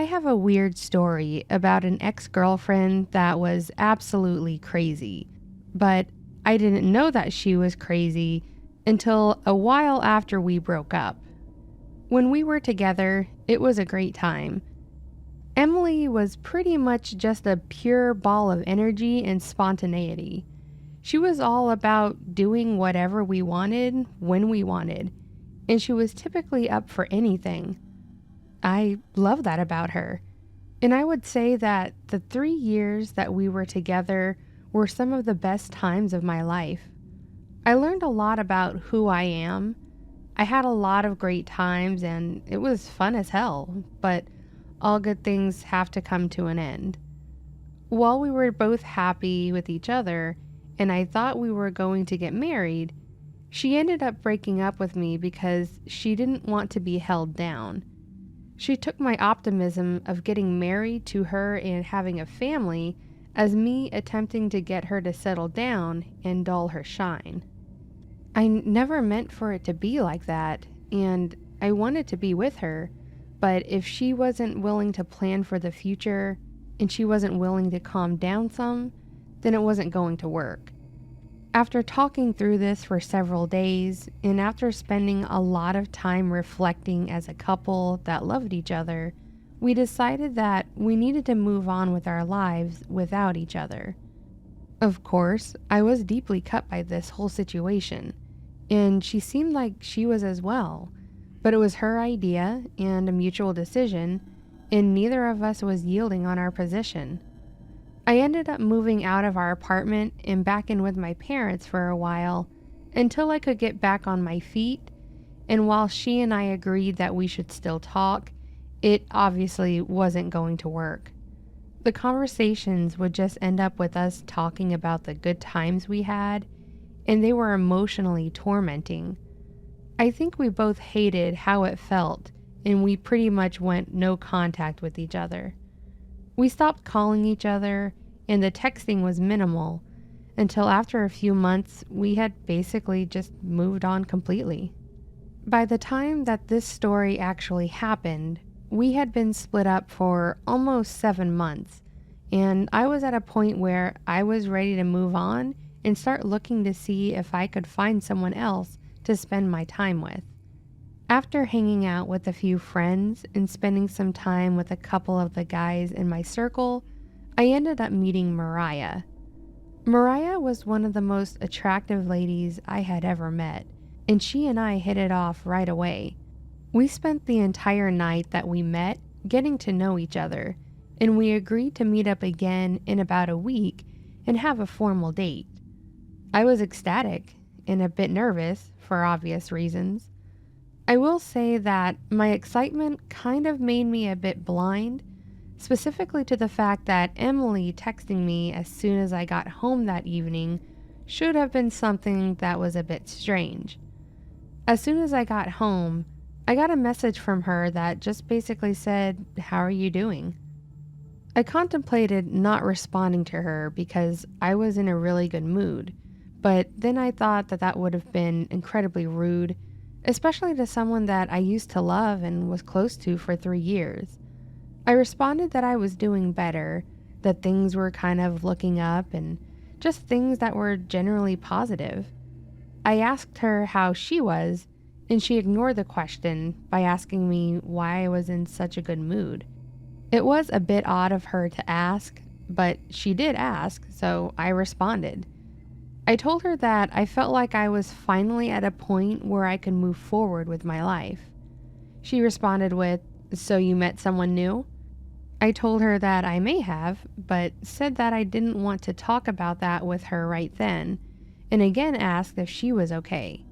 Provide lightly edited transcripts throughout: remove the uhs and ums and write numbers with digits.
I have a weird story about an ex-girlfriend that was absolutely crazy, but I didn't know that she was crazy until a while after we broke up. When we were together, it was a great time. Emily was pretty much just a pure ball of energy and spontaneity. She was all about doing whatever we wanted, when we wanted, and she was typically up for anything. I love that about her. And I would say that the 3 years that we were together were some of the best times of my life. I learned a lot about who I am. I had a lot of great times and it was fun as hell, but all good things have to come to an end. While we were both happy with each other and I thought we were going to get married, she ended up breaking up with me because she didn't want to be held down. She took my optimism of getting married to her and having a family as me attempting to get her to settle down and dull her shine. I never meant for it to be like that, and I wanted to be with her, but if she wasn't willing to plan for the future and she wasn't willing to calm down some, then it wasn't going to work. After talking through this for several days, and after spending a lot of time reflecting as a couple that loved each other, we decided that we needed to move on with our lives without each other. Of course, I was deeply cut by this whole situation, and she seemed like she was as well, but it was her idea and a mutual decision, and neither of us was yielding on our position. I ended up moving out of our apartment and back in with my parents for a while until I could get back on my feet, and while she and I agreed that we should still talk, it obviously wasn't going to work. The conversations would just end up with us talking about the good times we had, and they were emotionally tormenting. I think we both hated how it felt, and we pretty much went no contact with each other. We stopped calling each other, and the texting was minimal, until after a few months, we had basically just moved on completely. By the time that this story actually happened, we had been split up for almost 7 months, and I was at a point where I was ready to move on and start looking to see if I could find someone else to spend my time with. After hanging out with a few friends and spending some time with a couple of the guys in my circle, I ended up meeting Mariah. Mariah was one of the most attractive ladies I had ever met, and she and I hit it off right away. We spent the entire night that we met getting to know each other, and we agreed to meet up again in about a week and have a formal date. I was ecstatic and a bit nervous for obvious reasons. I will say that my excitement kind of made me a bit blind, specifically to the fact that Emily texting me as soon as I got home that evening should have been something that was a bit strange. As soon as I got home, I got a message from her that just basically said, "How are you doing?" I contemplated not responding to her because I was in a really good mood, but then I thought that that would have been incredibly rude, especially to someone that I used to love and was close to for 3 years. I responded that I was doing better, that things were kind of looking up, and just things that were generally positive. I asked her how she was, and she ignored the question by asking me why I was in such a good mood. It was a bit odd of her to ask, but she did ask, so I responded. I told her that I felt like I was finally at a point where I could move forward with my life. She responded with, "So you met someone new?" I told her that I may have, but said that I didn't want to talk about that with her right then, and again asked if she was okay.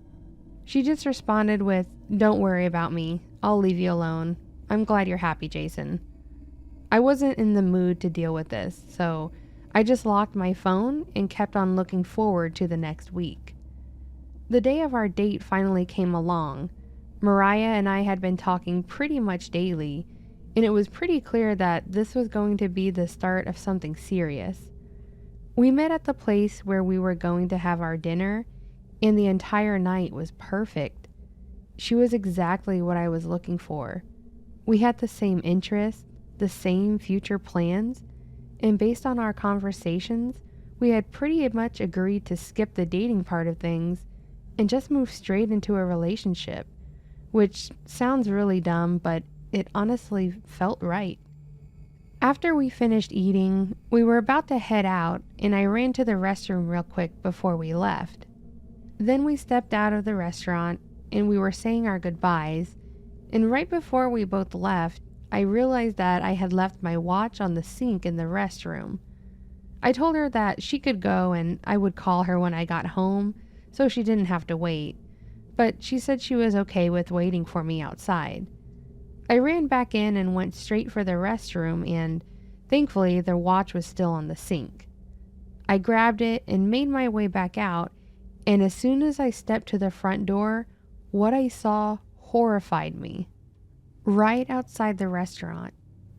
She just responded with, "Don't worry about me. I'll leave you alone. I'm glad you're happy, Jason." I wasn't in the mood to deal with this, so I just locked my phone and kept on looking forward to the next week. The day of our date finally came along. Mariah and I had been talking pretty much daily, and it was pretty clear that this was going to be the start of something serious. We met at the place where we were going to have our dinner, and the entire night was perfect. She was exactly what I was looking for. We had the same interests, the same future plans, and based on our conversations, we had pretty much agreed to skip the dating part of things and just move straight into a relationship, which sounds really dumb, but it honestly felt right. After we finished eating, we were about to head out, and I ran to the restroom real quick before we left. Then we stepped out of the restaurant, and we were saying our goodbyes, and right before we both left, I realized that I had left my watch on the sink in the restroom. I told her that she could go and I would call her when I got home, so she didn't have to wait, but she said she was okay with waiting for me outside. I ran back in and went straight for the restroom, and thankfully the watch was still on the sink. I grabbed it and made my way back out, and as soon as I stepped to the front door, what I saw horrified me. Right outside the restaurant,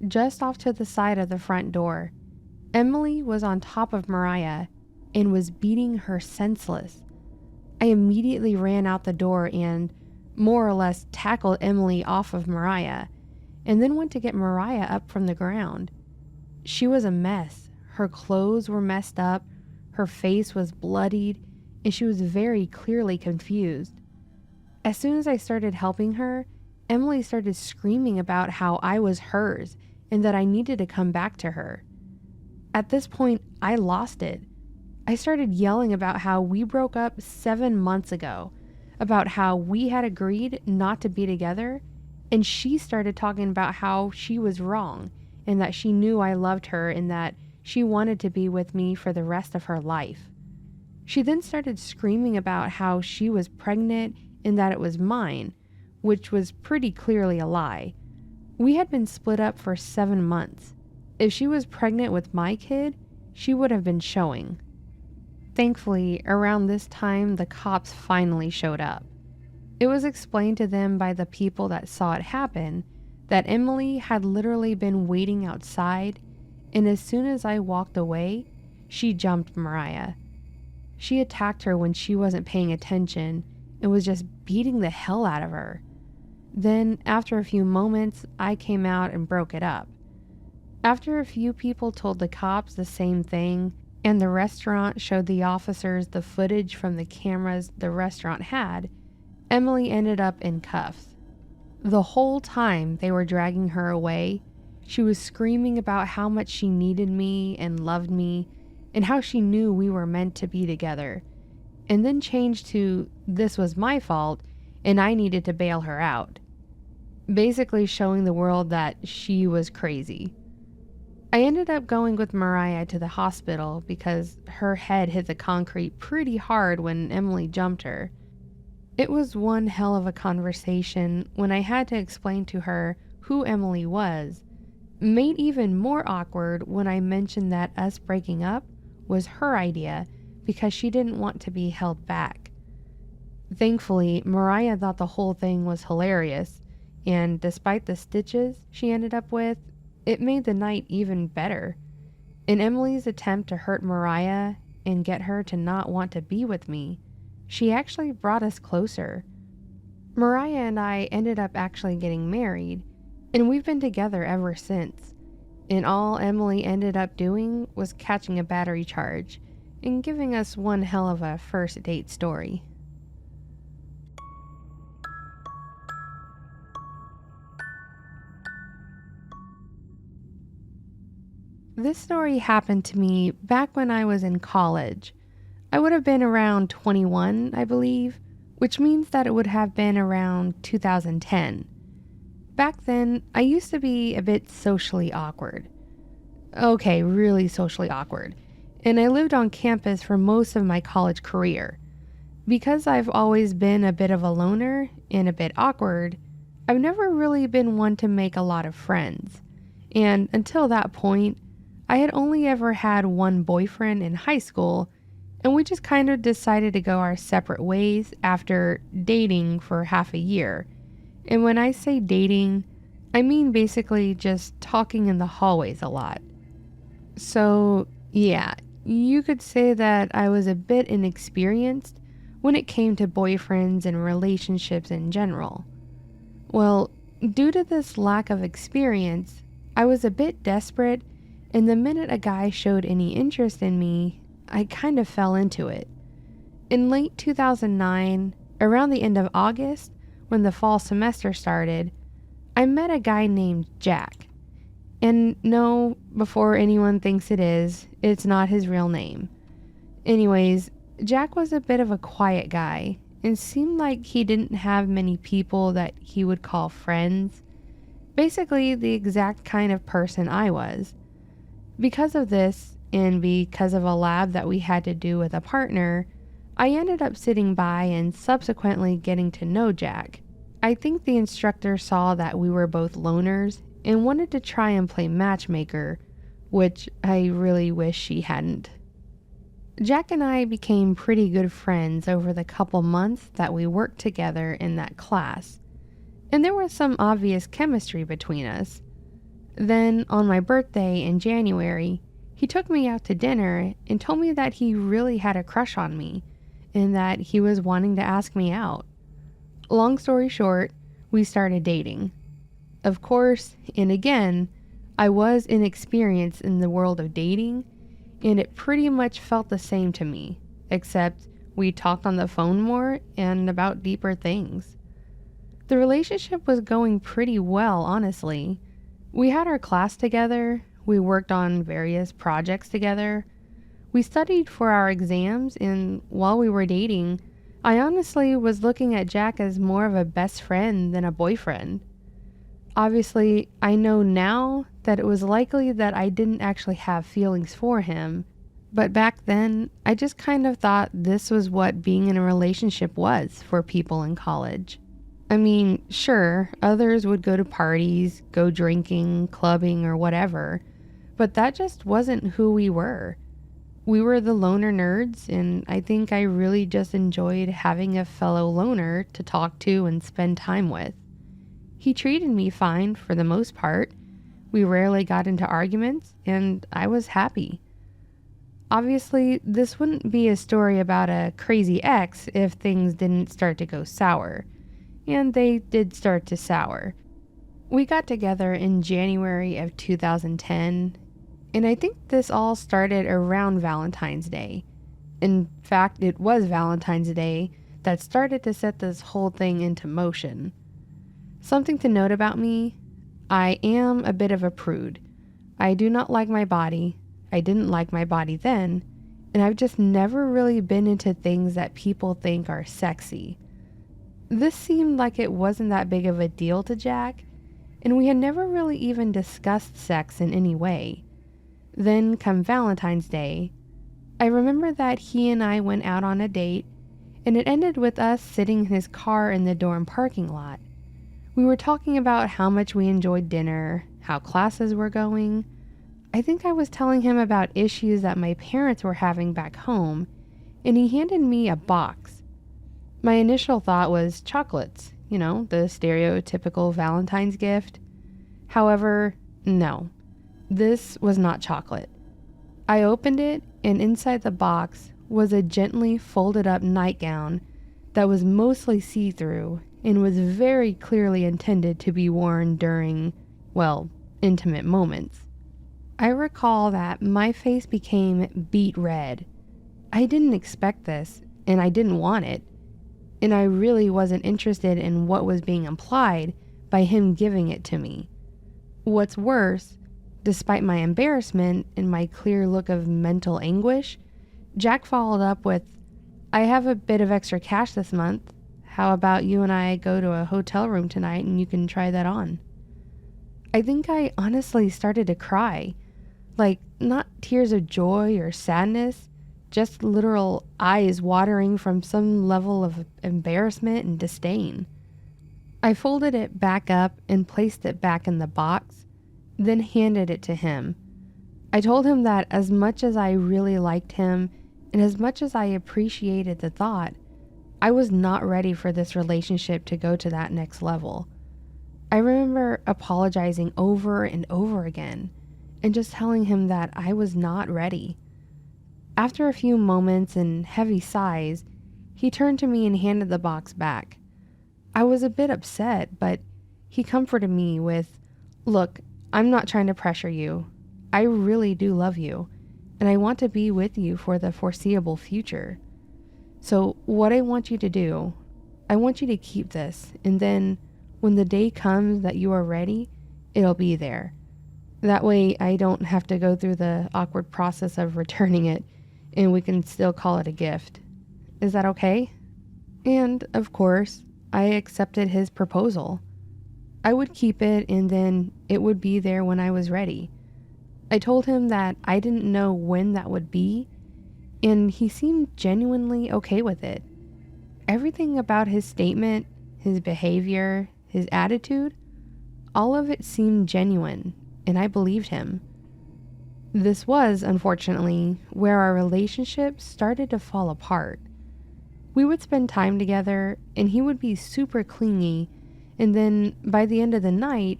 just off to the side of the front door, Emily was on top of Mariah and was beating her senseless. I immediately ran out the door and more or less tackled Emily off of Mariah, and then went to get Mariah up from the ground. She was a mess. Her clothes were messed up, her face was bloodied, and she was very clearly confused. As soon as I started helping her, Emily started screaming about how I was hers and that I needed to come back to her. At this point, I lost it. I started yelling about how we broke up 7 months ago, about how we had agreed not to be together, and she started talking about how she was wrong and that she knew I loved her and that she wanted to be with me for the rest of her life. She then started screaming about how she was pregnant and that it was mine, which was pretty clearly a lie. We had been split up for 7 months. If she was pregnant with my kid, she would have been showing. Thankfully, around this time, the cops finally showed up. It was explained to them by the people that saw it happen that Emily had literally been waiting outside, and as soon as I walked away, she jumped Mariah. She attacked her when she wasn't paying attention and was just beating the hell out of her. Then, after a few moments, I came out and broke it up. After a few people told the cops the same thing, and the restaurant showed the officers the footage from the cameras the restaurant had, Emily ended up in cuffs. The whole time they were dragging her away, she was screaming about how much she needed me and loved me, and how she knew we were meant to be together, and then changed to this was my fault and I needed to bail her out, basically showing the world that she was crazy. I ended up going with Mariah to the hospital because her head hit the concrete pretty hard when Emily jumped her. It was one hell of a conversation when I had to explain to her who Emily was, made even more awkward when I mentioned that us breaking up was her idea because she didn't want to be held back. Thankfully, Mariah thought the whole thing was hilarious, and despite the stitches she ended up with, it made the night even better. In Emily's attempt to hurt Mariah and get her to not want to be with me, she actually brought us closer. Mariah and I ended up actually getting married, and we've been together ever since. And all Emily ended up doing was catching a battery charge and giving us one hell of a first date story. This story happened to me back when I was in college. I would have been around 21, I believe, which means that it would have been around 2010. Back then, I used to be a bit socially awkward. Okay, really socially awkward. And I lived on campus for most of my college career. Because I've always been a bit of a loner and a bit awkward, I've never really been one to make a lot of friends. And until that point, I had only ever had one boyfriend in high school, and we just kind of decided to go our separate ways after dating for half a year. And when I say dating, I mean basically just talking in the hallways a lot. So, yeah, you could say that I was a bit inexperienced when it came to boyfriends and relationships in general. Well, due to this lack of experience, I was a bit desperate, and the minute a guy showed any interest in me, I kind of fell into it. In late 2009, around the end of August, when the fall semester started, I met a guy named Jack. And no, before anyone thinks it is, it's not his real name. Anyways, Jack was a bit of a quiet guy and seemed like he didn't have many people that he would call friends. Basically, the exact kind of person I was. Because of this, and because of a lab that we had to do with a partner, I ended up sitting by and subsequently getting to know Jack. I think the instructor saw that we were both loners and wanted to try and play matchmaker, which I really wish she hadn't. Jack and I became pretty good friends over the couple months that we worked together in that class, and there was some obvious chemistry between us. Then, on my birthday in January, he took me out to dinner and told me that he really had a crush on me and that he was wanting to ask me out. Long story short, we started dating. Of course, and again, I was inexperienced in the world of dating, and it pretty much felt the same to me, except we talked on the phone more and about deeper things. The relationship was going pretty well, honestly. We had our class together, we worked on various projects together, we studied for our exams, and while we were dating, I honestly was looking at Jack as more of a best friend than a boyfriend. Obviously, I know now that it was likely that I didn't actually have feelings for him, but back then, I just kind of thought this was what being in a relationship was for people in college. I mean, sure, others would go to parties, go drinking, clubbing, or whatever, but that just wasn't who we were. We were the loner nerds, and I think I really just enjoyed having a fellow loner to talk to and spend time with. He treated me fine for the most part. We rarely got into arguments, and I was happy. Obviously, this wouldn't be a story about a crazy ex if things didn't start to go sour. And they did start to sour. We got together in January of 2010, and I think this all started around Valentine's Day. In fact, it was Valentine's Day that started to set this whole thing into motion. Something to note about me, I am a bit of a prude. I do not like my body. I didn't like my body then, and I've just never really been into things that people think are sexy. This seemed like it wasn't that big of a deal to Jack, and we had never really even discussed sex in any way. Then come Valentine's Day, I remember that he and I went out on a date, and it ended with us sitting in his car in the dorm parking lot. We were talking about how much we enjoyed dinner, how classes were going. I think I was telling him about issues that my parents were having back home, and he handed me a box. My initial thought was chocolates, the stereotypical Valentine's gift. However, no, this was not chocolate. I opened it, and inside the box was a gently folded up nightgown that was mostly see-through and was very clearly intended to be worn during, intimate moments. I recall that my face became beet red. I didn't expect this, and I didn't want it. And I really wasn't interested in what was being implied by him giving it to me. What's worse, despite my embarrassment and my clear look of mental anguish, Jack followed up with, "I have a bit of extra cash this month. How about you and I go to a hotel room tonight and you can try that on?" I think I honestly started to cry. Not tears of joy or sadness, just literal eyes watering from some level of embarrassment and disdain. I folded it back up and placed it back in the box, then handed it to him. I told him that as much as I really liked him and as much as I appreciated the thought, I was not ready for this relationship to go to that next level. I remember apologizing over and over again and just telling him that I was not ready. After a few moments and heavy sighs, he turned to me and handed the box back. I was a bit upset, but he comforted me with, "Look, I'm not trying to pressure you. I really do love you, and I want to be with you for the foreseeable future. So what I want you to do, I want you to keep this, and then when the day comes that you are ready, it'll be there. That way I don't have to go through the awkward process of returning it, and we can still call it a gift. Is that okay? And, of course, I accepted his proposal. I would keep it, and then it would be there when I was ready. I told him that I didn't know when that would be, and he seemed genuinely okay with it. Everything about his statement, his behavior, his attitude, all of it seemed genuine, and I believed him. This was, unfortunately, where our relationship started to fall apart. We would spend time together, and he would be super clingy, and then by the end of the night,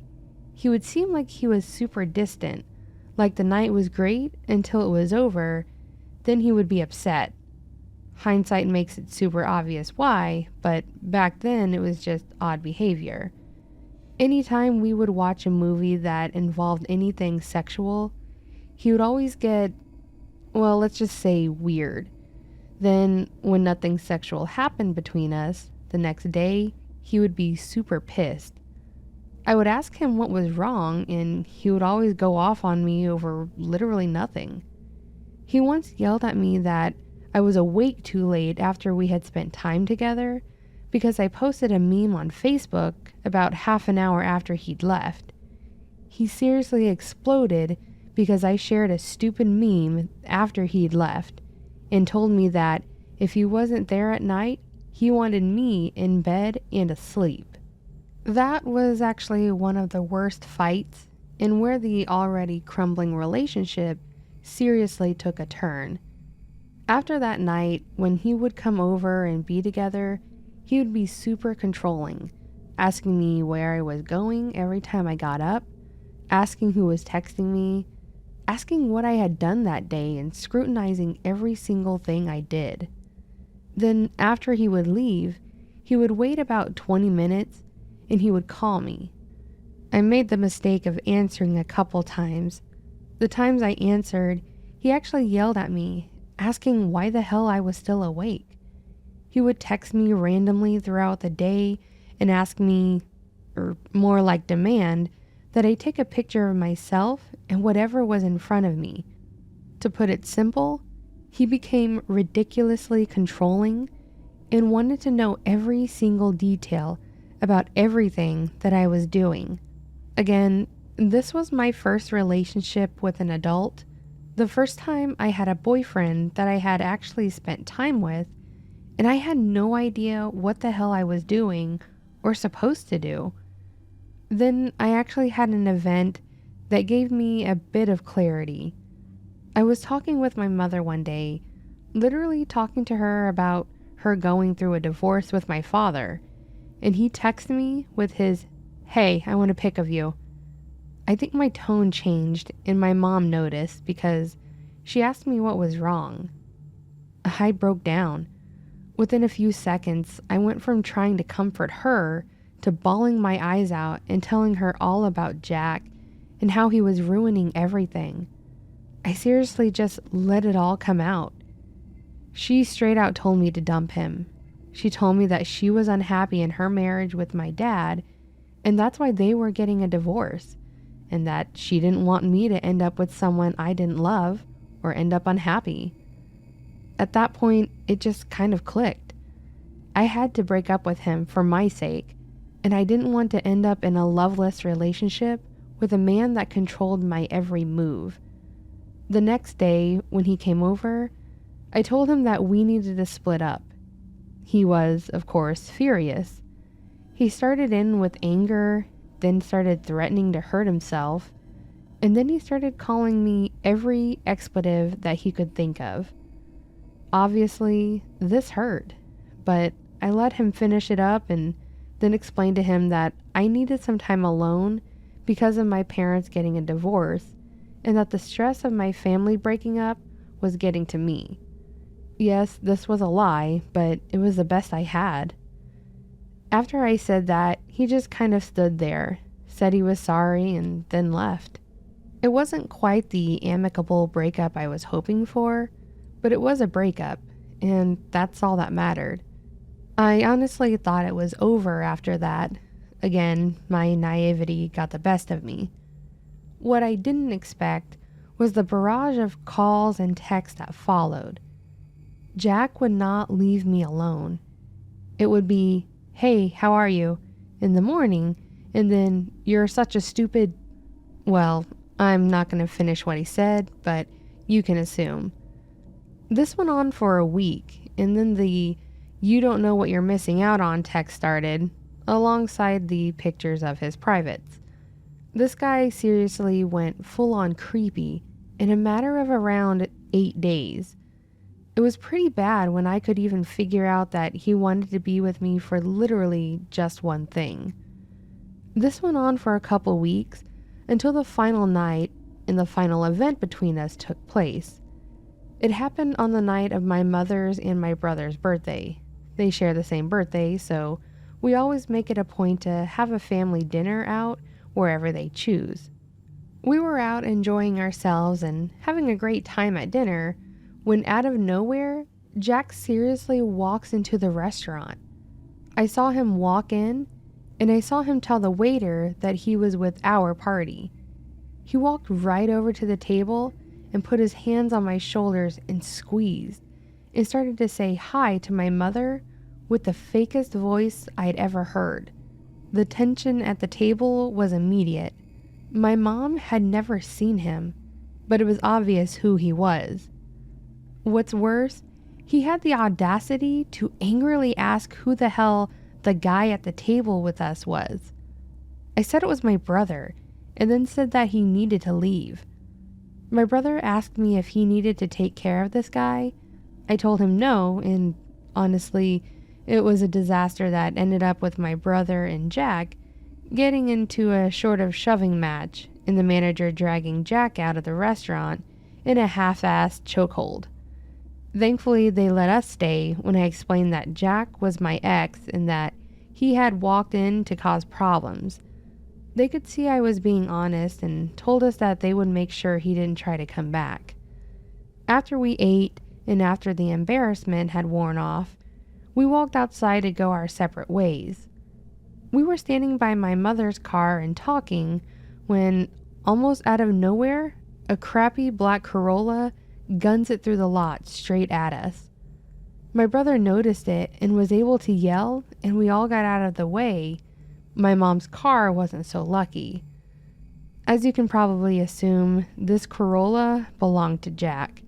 he would seem like he was super distant, like the night was great until it was over, then he would be upset. Hindsight makes it super obvious why, but back then it was just odd behavior. Anytime we would watch a movie that involved anything sexual, he would always get, well, let's just say weird. Then, when nothing sexual happened between us, the next day, he would be super pissed. I would ask him what was wrong, and he would always go off on me over literally nothing. He once yelled at me that I was awake too late after we had spent time together because I posted a meme on Facebook about half an hour after he'd left. He seriously exploded because I shared a stupid meme after he'd left and told me that if he wasn't there at night, he wanted me in bed and asleep. That was actually one of the worst fights and where the already crumbling relationship seriously took a turn. After that night, when he would come over and be together, he would be super controlling, asking me where I was going every time I got up, asking who was texting me, asking what I had done that day, and scrutinizing every single thing I did. Then, after he would leave, he would wait about 20 minutes and he would call me. I made the mistake of answering a couple times. The times I answered, he actually yelled at me, asking why the hell I was still awake. He would text me randomly throughout the day and ask me, or more like demand, that I take a picture of myself and whatever was in front of me. To put it simple, he became ridiculously controlling and wanted to know every single detail about everything that I was doing. Again, this was my first relationship with an adult, the first time I had a boyfriend that I had actually spent time with, and I had no idea what the hell I was doing or supposed to do. Then I actually had an event that gave me a bit of clarity. I was talking with my mother one day, literally talking to her about her going through a divorce with my father, and he texted me with his, "Hey, I want a pic of you." I think my tone changed and my mom noticed because she asked me what was wrong. I broke down. Within a few seconds, I went from trying to comfort her to bawling my eyes out and telling her all about Jack and how he was ruining everything. I seriously just let it all come out. She straight out told me to dump him. She told me that she was unhappy in her marriage with my dad, and that's why they were getting a divorce, and that she didn't want me to end up with someone I didn't love or end up unhappy. At that point, it just kind of clicked. I had to break up with him for my sake, and I didn't want to end up in a loveless relationship with a man that controlled my every move. The next day, when he came over, I told him that we needed to split up. He was, of course, furious. He started in with anger, then started threatening to hurt himself, and then he started calling me every expletive that he could think of. Obviously, this hurt, but I let him finish it up and then explained to him that I needed some time alone because of my parents getting a divorce and that the stress of my family breaking up was getting to me. Yes, this was a lie, but it was the best I had. After I said that, he just kind of stood there, said he was sorry, and then left. It wasn't quite the amicable breakup I was hoping for, but it was a breakup, and that's all that mattered. I honestly thought it was over after that. Again, my naivety got the best of me. What I didn't expect was the barrage of calls and texts that followed. Jack would not leave me alone. It would be, "Hey, how are you?" in the morning, and then, "You're such a stupid..." Well, I'm not going to finish what he said, but you can assume. This went on for a week, and then the "you don't know what you're missing out on" text started, alongside the pictures of his privates. This guy seriously went full on creepy in a matter of around 8 days. It was pretty bad when I could even figure out that he wanted to be with me for literally just one thing. This went on for a couple weeks until the final night and the final event between us took place. It happened on the night of my mother's and my brother's birthday. They share the same birthday, so we always make it a point to have a family dinner out wherever they choose. We were out enjoying ourselves and having a great time at dinner when out of nowhere, Jack seriously walks into the restaurant. I saw him walk in, and I saw him tell the waiter that he was with our party. He walked right over to the table and put his hands on my shoulders and squeezed, and started to say hi to my mother with the fakest voice I'd ever heard. The tension at the table was immediate. My mom had never seen him, but it was obvious who he was. What's worse, he had the audacity to angrily ask who the hell the guy at the table with us was. I said it was my brother, and then said that he needed to leave. My brother asked me if he needed to take care of this guy. I told him no, and honestly, it was a disaster that ended up with my brother and Jack getting into a sort of shoving match, and the manager dragging Jack out of the restaurant in a half-assed chokehold. Thankfully, they let us stay when I explained that Jack was my ex and that he had walked in to cause problems. They could see I was being honest and told us that they would make sure he didn't try to come back. After we ate and after the embarrassment had worn off, we walked outside to go our separate ways. We were standing by my mother's car and talking when, almost out of nowhere, a crappy black Corolla guns it through the lot straight at us. My brother noticed it and was able to yell, and we all got out of the way. My mom's car wasn't so lucky. As you can probably assume, this Corolla belonged to Jack,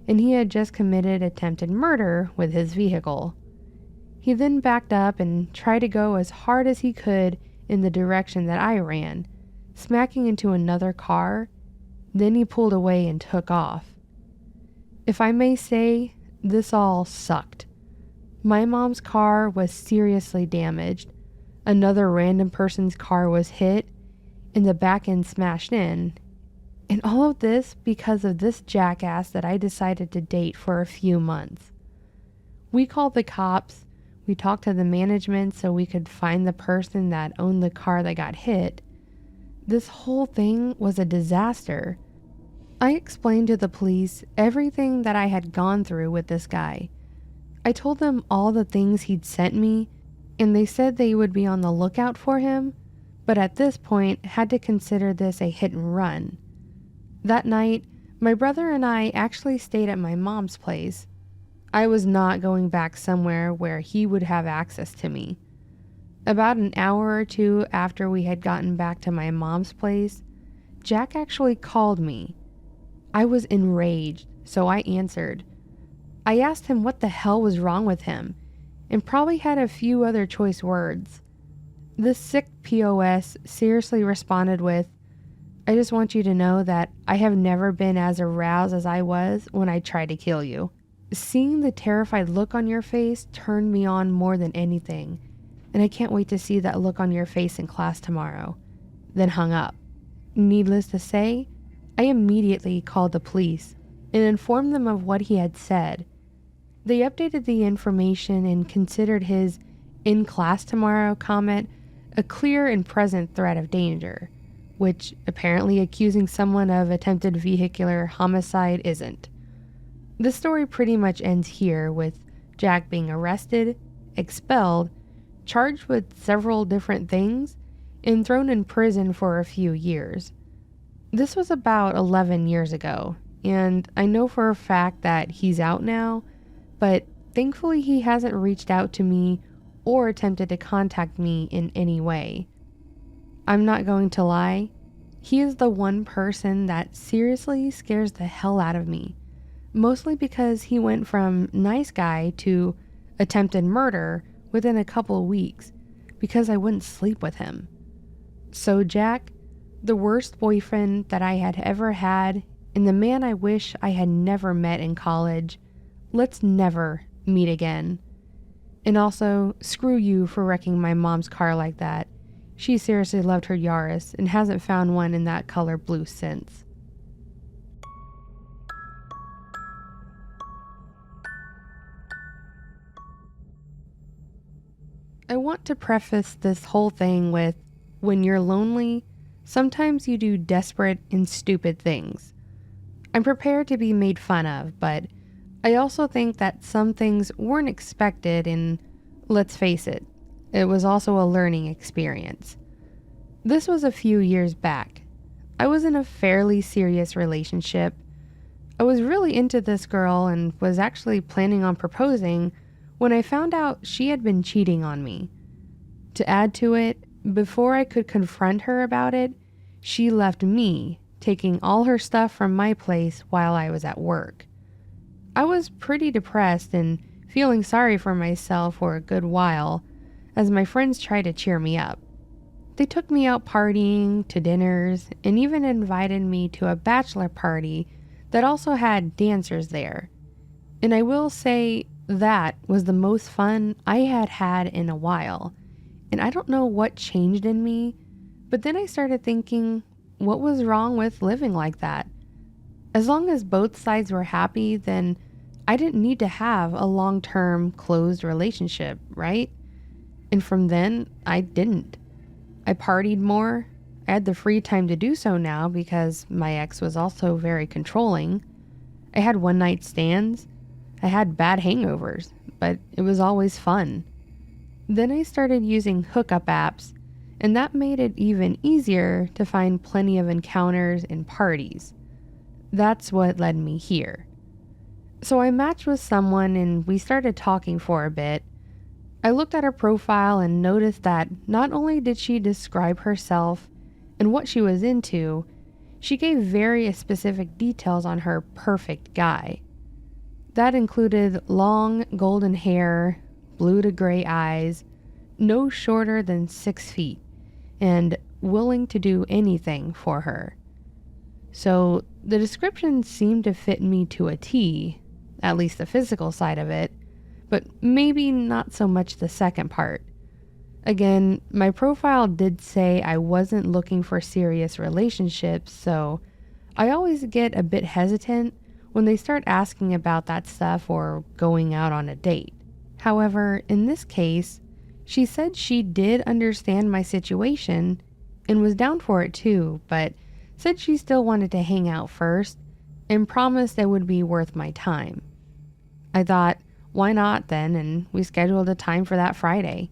and he had just committed attempted murder with his vehicle. He then backed up and tried to go as hard as he could in the direction that I ran, smacking into another car. Then he pulled away and took off. If I may say, this all sucked. My mom's car was seriously damaged. Another random person's car was hit, and the back end smashed in. And all of this because of this jackass that I decided to date for a few months. We called the cops. We talked to the management so we could find the person that owned the car that got hit. This whole thing was a disaster. I explained to the police everything that I had gone through with this guy. I told them all the things he'd sent me, and they said they would be on the lookout for him, but at this point had to consider this a hit and run. That night, my brother and I actually stayed at my mom's place. I was not going back somewhere where he would have access to me. About an hour or two after we had gotten back to my mom's place, Jack actually called me. I was enraged, so I answered. I asked him what the hell was wrong with him, and probably had a few other choice words. This sick POS seriously responded with, "I just want you to know that I have never been as aroused as I was when I tried to kill you." Seeing the terrified look on your face turned me on more than anything, and I can't wait to see that look on your face in class tomorrow. Then hung up. Needless to say, I immediately called the police and informed them of what he had said. They updated the information and considered his "in class tomorrow" comment a clear and present threat of danger, which apparently accusing someone of attempted vehicular homicide isn't. The story pretty much ends here with Jack being arrested, expelled, charged with several different things, and thrown in prison for a few years. This was about 11 years ago, and I know for a fact that he's out now, but thankfully he hasn't reached out to me or attempted to contact me in any way. I'm not going to lie, he is the one person that seriously scares the hell out of me, mostly because he went from nice guy to attempted murder within a couple weeks because I wouldn't sleep with him. So Jack, the worst boyfriend that I had ever had, and the man I wish I had never met in college, let's never meet again. And also, screw you for wrecking my mom's car like that. She seriously loved her Yaris and hasn't found one in that color blue since. I want to preface this whole thing with, when you're lonely, sometimes you do desperate and stupid things. I'm prepared to be made fun of, but I also think that some things weren't expected, and let's face it, it was also a learning experience. This was a few years back. I was in a fairly serious relationship. I was really into this girl and was actually planning on proposing when I found out she had been cheating on me. To add to it, before I could confront her about it, she left me, taking all her stuff from my place while I was at work. I was pretty depressed and feeling sorry for myself for a good while, as my friends tried to cheer me up. They took me out partying, to dinners, and even invited me to a bachelor party that also had dancers there. And I will say that was the most fun I had had in a while. And I don't know what changed in me, but then I started thinking, what was wrong with living like that? As long as both sides were happy, then I didn't need to have a long-term closed relationship, right? And from then, I didn't. I partied more. I had the free time to do so now because my ex was also very controlling. I had one-night stands. I had bad hangovers, but it was always fun. Then I started using hookup apps, and that made it even easier to find plenty of encounters and parties. That's what led me here. So I matched with someone and we started talking for a bit. I looked at her profile and noticed that not only did she describe herself and what she was into, she gave very specific details on her perfect guy. That included long golden hair, blue to gray eyes, no shorter than 6 feet, and willing to do anything for her. So the description seemed to fit me to a T, at least the physical side of it, but maybe not so much the second part. Again, my profile did say I wasn't looking for serious relationships, so I always get a bit hesitant when they start asking about that stuff or going out on a date. However, in this case, she said she did understand my situation and was down for it too, but said she still wanted to hang out first and promised it would be worth my time. I thought, why not then, and we scheduled a time for that Friday.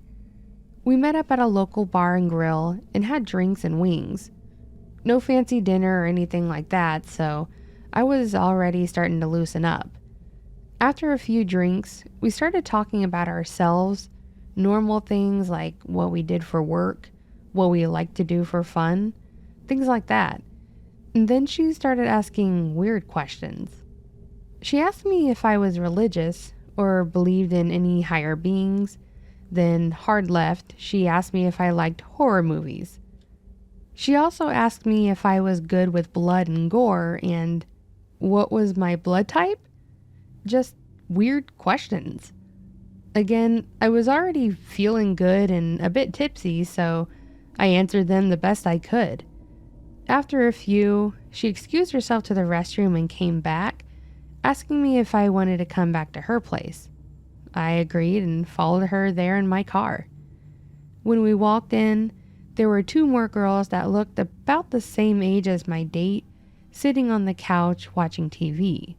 We met up at a local bar and grill and had drinks and wings. No fancy dinner or anything like that, so I was already starting to loosen up. After a few drinks, we started talking about ourselves, normal things like what we did for work, what we like to do for fun, things like that. And then she started asking weird questions. She asked me if I was religious or believed in any higher beings. Then, hard left, she asked me if I liked horror movies. She also asked me if I was good with blood and gore and what was my blood type? Just weird questions. Again, I was already feeling good and a bit tipsy, so I answered them the best I could. After a few, she excused herself to the restroom and came back, asking me if I wanted to come back to her place. I agreed and followed her there in my car. When we walked in, There were two more girls that looked about the same age as my date, sitting on the couch watching TV.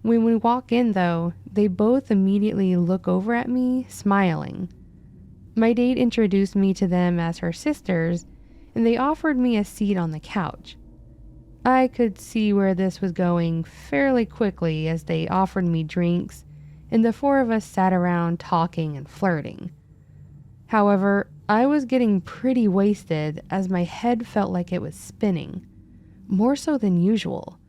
When we walk in, though, they both immediately look over at me, smiling. My date introduced me to them as her sisters, and they offered me a seat on the couch. I could see where this was going fairly quickly as they offered me drinks, and the four of us sat around talking and flirting. However, I was getting pretty wasted as my head felt like it was spinning, more so than usual.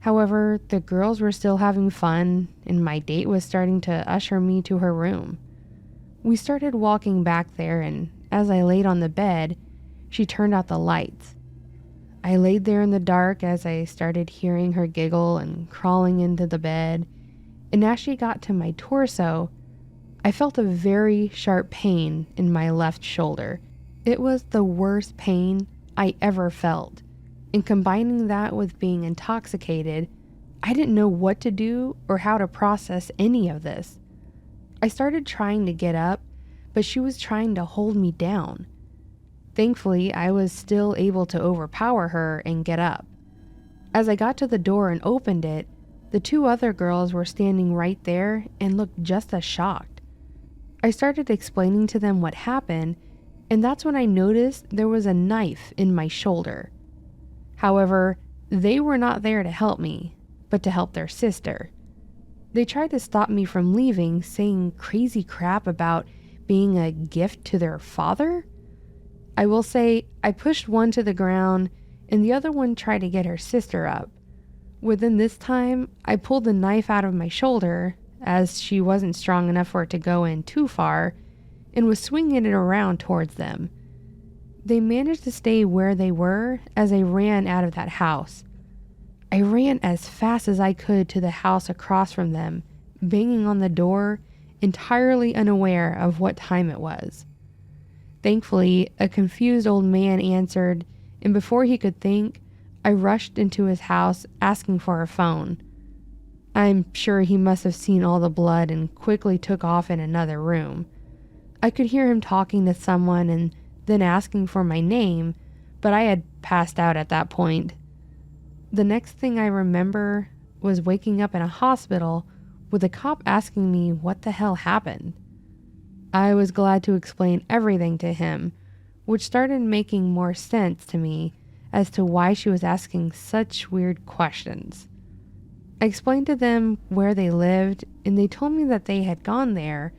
However, the girls were still having fun, and my date was starting to usher me to her room. We started walking back there, and as I laid on the bed, she turned out the lights. I laid there in the dark as I started hearing her giggle and crawling into the bed, and as she got to my torso, I felt a very sharp pain in my left shoulder. It was the worst pain I ever felt, and combining that with being intoxicated, I didn't know what to do or how to process any of this. I started trying to get up, but she was trying to hold me down. Thankfully, I was still able to overpower her and get up. As I got to the door and opened it, the two other girls were standing right there and looked just as shocked. I started explaining to them what happened, and that's when I noticed there was a knife in my shoulder. However, they were not there to help me, but to help their sister. They tried to stop me from leaving, saying crazy crap about being a gift to their father. I will say I pushed one to the ground and the other one tried to get her sister up. Within this time, I pulled the knife out of my shoulder as she wasn't strong enough for it to go in too far and was swinging it around towards them. They managed to stay where they were as I ran out of that house. I ran as fast as I could to the house across from them, banging on the door, entirely unaware of what time it was. Thankfully, a confused old man answered, and before he could think, I rushed into his house asking for a phone. I'm sure he must have seen all the blood and quickly took off in another room. I could hear him talking to someone and then asking for my name, but I had passed out at that point. The next thing I remember was waking up in a hospital with a cop asking me what the hell happened. I was glad to explain everything to him, which started making more sense to me as to why she was asking such weird questions. I explained to them where they lived, and they told me that they had gone there,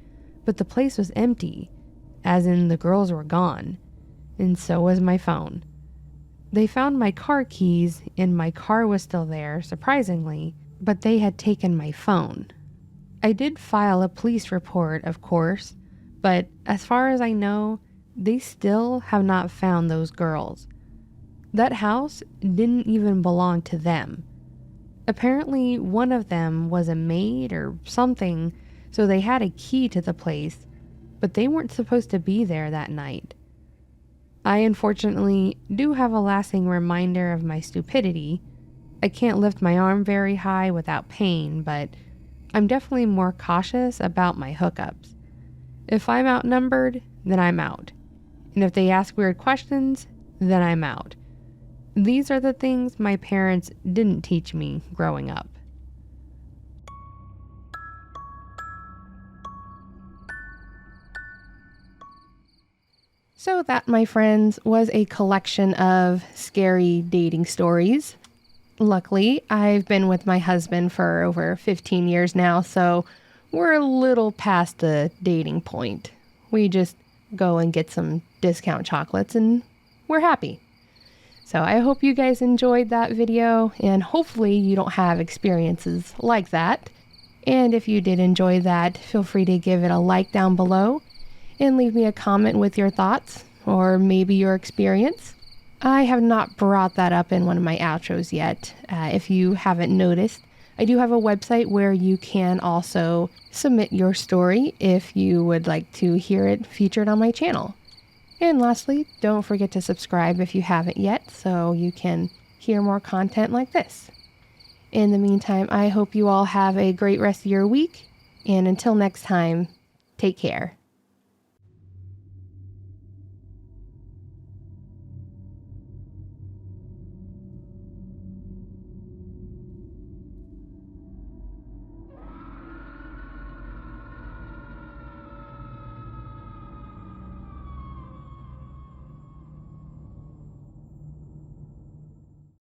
but the place was empty, as in the girls were gone, and so was my phone. They found my car keys, and my car was still there, surprisingly, but they had taken my phone. I did file a police report, of course, but as far as I know, they still have not found those girls. That house didn't even belong to them. Apparently, one of them was a maid or something, so they had a key to the place, but they weren't supposed to be there that night. I unfortunately do have a lasting reminder of my stupidity. I can't lift my arm very high without pain, but I'm definitely more cautious about my hookups. If I'm outnumbered, then I'm out. And if they ask weird questions, then I'm out. These are the things my parents didn't teach me growing up. So that, my friends, was a collection of scary dating stories. Luckily, I've been with my husband for over 15 years now, so we're a little past the dating point. We just go and get some discount chocolates and we're happy. So I hope you guys enjoyed that video, and hopefully you don't have experiences like that. And if you did enjoy that, feel free to give it a like down below and leave me a comment with your thoughts or maybe your experience. I have not brought that up in one of my outros yet. If you haven't noticed, I do have a website where you can also submit your story if you would like to hear it featured on my channel. And lastly, don't forget to subscribe if you haven't yet so you can hear more content like this. In the meantime, I hope you all have a great rest of your week, and until next time, take care.